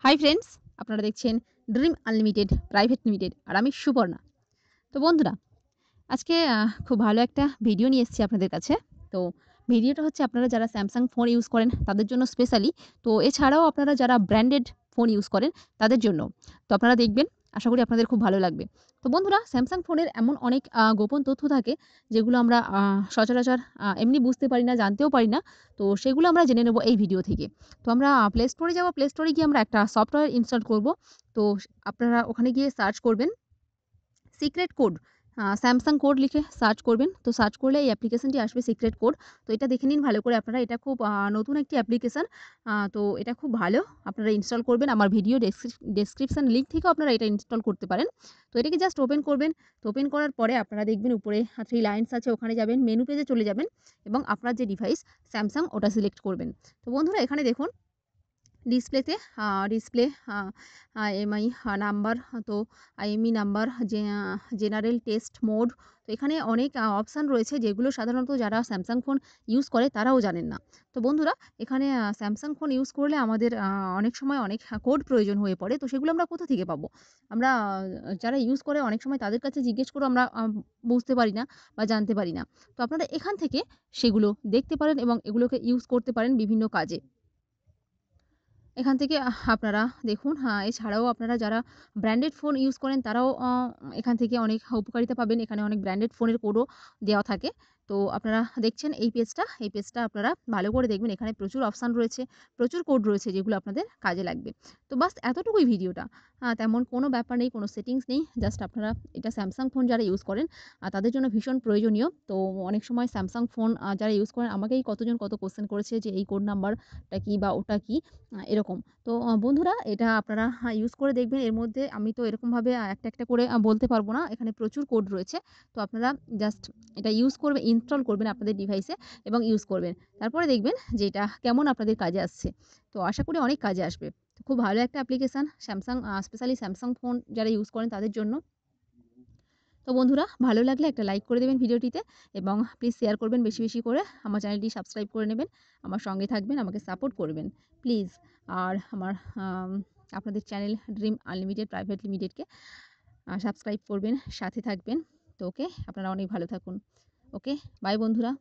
Hi friends, আপনারা দেখছেন dream unlimited private limited আর আমি সুপর্ণা। তো বন্ধুরা, আজকে খুব ভালো একটা ভিডিও নিয়ে এসেছি আপনাদের কাছে। তো ভিডিওটা হচ্ছে আপনারা যারা স্যামসাং ফোন ইউজ করেন তাদের জন্য স্পেশালি। তো এছাড়াও আপনারা যারা ব্র্যান্ডেড ফোন ইউজ করেন তাদের জন্য। তো আপনারা দেখবেন, আশা করি আপনাদের খুব ভালো লাগবে। তো বন্ধুরা, স্যামসাং ফোনের এমন অনেক গোপন তথ্য থাকে যেগুলো আমরা সচরাচর এমনি বুঝতে পারি না, জানতেও পারি না। তো সেগুলো আমরা জেনে নেব এই ভিডিও থেকে। তো আমরা প্লে স্টোরে যাব, প্লে স্টোরে গিয়ে আমরা একটা সফটওয়্যার ইনস্টল করব। তো আপনারা ওখানে গিয়ে সার্চ করবেন সিক্রেট কোড, স্যামসাং কোড লিখে সার্চ করবেন। তো সার্চ করলে এই অ্যাপ্লিকেশনটি আসবে সিক্রেট কোড। তো এটা দেখে নিন ভালো করে আপনারা। এটা খুব নতুন একটি অ্যাপ্লিকেশন। তো এটা খুব ভালো। আপনারা ইনস্টল করবেন। আমার ভিডিও ডেসক্রিপশন লিঙ্ক থেকেও আপনারা এটা ইনস্টল করতে পারেন। তো এটাকে জাস্ট ওপেন করবেন। তো ওপেন করার পরে আপনারা দেখবেন উপরে 3 লাইনস আছে, ওখানে যাবেন, মেনু পেজে চলে যাবেন এবং আপনার যে ডিভাইস স্যামসাং ওটা সিলেক্ট করবেন। তো বন্ধুরা, এখানে দেখুন ডিসপ্লেতে ডিসপ্লে আ আ এমআই নাম্বার, তো IME number, general test mode. তো এখানে অনেক অপশান রয়েছে যেগুলো সাধারণত যারা স্যামসাং ফোন ইউজ করে তারাও জানেন না। তো বন্ধুরা, এখানে স্যামসাং ফোন ইউজ করলে আমাদের অনেক সময় অনেক কোড প্রয়োজন হয়ে পড়ে। তো সেগুলো আমরা কোথা থেকে পাবো? আমরা যারা ইউজ করে অনেক সময় তাদের কাছে জিজ্ঞেস করেও আমরা বুঝতে পারি না বা জানতে পারি না। তো আপনারা এখান থেকে সেগুলো দেখতে পারেন এবং এগুলোকে ইউজ করতে পারেন বিভিন্ন কাজে। এখান থেকে আপনারা দেখুন, এছাড়াও আপনারা যারা ব্র্যান্ডেড ফোন ইউজ করেন তারাও এখান থেকে অনেক উপকারিতা পাবেন। এখানে অনেক ব্র্যান্ডেড ফোনের কোডও দেওয়া থাকে। তো আপনারা দেখছেন এই পেজটা আপনারা ভালো করে দেখবেন। এখানে প্রচুর অপশান রয়েছে, প্রচুর কোড রয়েছে যেগুলো আপনাদের কাজে লাগবে। তো বাস এতটুকুই ভিডিওটা। তেমন কোনো ব্যাপার নেই, কোনো সেটিংস নেই। জাস্ট আপনারা এটা স্যামসাং ফোন যারা ইউজ করেন তাদের জন্য ভীষণ প্রয়োজনীয়। তো অনেক সময় স্যামসাং ফোন যারা ইউজ করেন আমাকেই কতজন কত কোয়েশ্চেন করেছে যে এই কোড নাম্বারটা কি বা ওটা কি? এরকম। তো বন্ধুরা, এটা আপনারা ইউজ করে দেখবেন। এর মধ্যে আমি তো এরকমভাবে একটা, একটা করে বলতে পারব না। এখানে প্রচুর কোড রয়েছে। তো আপনারা জাস্ট এটা ইউজ করবেন, ইনস্টল করবেন আপনাদের ডিভাইসে এবং ইউজ করবেন। তারপরে দেখবেন যে এটা কেমন আপনাদের কাজে আসছে। তো আশা করি অনেক কাজে আসবে। তো খুব ভালো একটা application Samsung, specially Samsung phone যারা ইউজ করেন তাদের জন্য। তো বন্ধুরা, ভালো লাগলে একটা লাইক করে দেবেন ভিডিওটিতে এবং প্লিজ শেয়ার করবেন বেশি, বেশি করে। আমার চ্যানেলটি সাবস্ক্রাইব করে নেবেন। আমার সঙ্গে থাকবেন, আমাকে সাপোর্ট করবেন প্লিজ। আর আমার আম আপনাদের চ্যানেল ড্রিম আনলিমিটেড প্রাইভেট লিমিটেডকে সাবস্ক্রাইব করবেন, সাথে থাকবেন। তো ওকে, আপনারা অনেক ভালো থাকুন। ওকে, বাই বন্ধুরা।